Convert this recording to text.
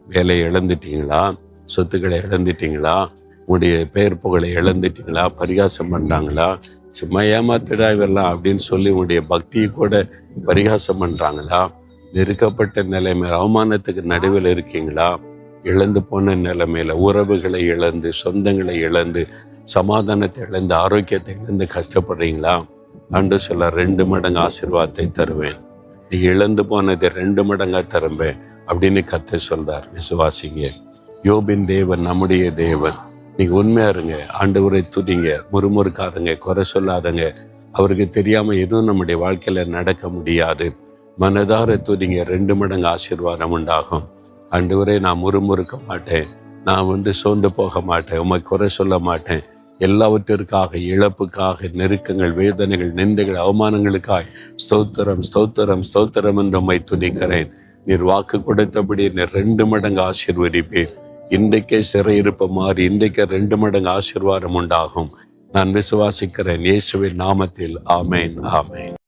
வேலையை இழந்துட்டீங்களா? சொத்துக்களை இழந்துட்டீங்களா? உங்களுடைய பெயர் புகழை இழந்துட்டீங்களா? பரிகாசம் பண்ணுறாங்களா? சும்மா ஏமாத்திடா இவரெல்லாம் அப்படின்னு சொல்லி உங்களுடைய பக்தியை கூட பரிகாசம் பண்ணுறாங்களா? நெருக்கப்பட்ட நிலைமை, அவமானத்துக்கு நடுவில் இருக்கீங்களா? இழந்து போன நிலைமையில உறவுகளை இழந்து, சொந்தங்களை இழந்து, சமாதானத்தை இழந்து, ஆரோக்கியத்தை இழந்து கஷ்டப்படுறீங்களா? ஆண்டவர் சொல்ல 2 மடங்கு ஆசீர்வாதத்தை தருவேன், நீ இழந்து போனதை 2 மடங்கா தருவேன் அப்படின்னு கர்த்தர் சொல்றார். விசுவாசிங்க. யோபின் தேவன் நம்முடைய தேவன். நீங்க உண்மையா இருங்க, ஆண்டவரை துதிங்க, முறுமுறுக்காதங்க, குறை சொல்லாதங்க. அவருக்கு தெரியாம எதுவும் நம்முடைய வாழ்க்கையில நடக்க முடியாது. மனதார துதிங்க, 2 மடங்கு ஆசீர்வாதம் உண்டாகும். ஆண்டவரே, நான் முறுமுறுக்க மாட்டேன், நான் சோர்ந்து போக மாட்டேன், உம்மை குறை சொல்ல மாட்டேன். எல்லாவற்றிற்காக, இழப்புக்காக, நெருக்கங்கள், வேதனைகள், நிந்தைகள், அவமானங்களுக்காய் ஸ்தோத்திரம் ஸ்தோத்திரம் ஸ்தோத்திரம் என்று உம்மை துதிக்கிறேன். நீர் வாக்கு கொடுத்தபடி நீர் 2 மடங்கு ஆசீர்வதிப்பேன். இன்றைக்கே சிறையிருப்ப மாறி இன்றைக்கே 2 மடங்கு ஆசீர்வாதம் உண்டாகும். நான் விசுவாசிக்கிறேன் இயேசுவின் நாமத்தில். ஆமேன், ஆமேன்.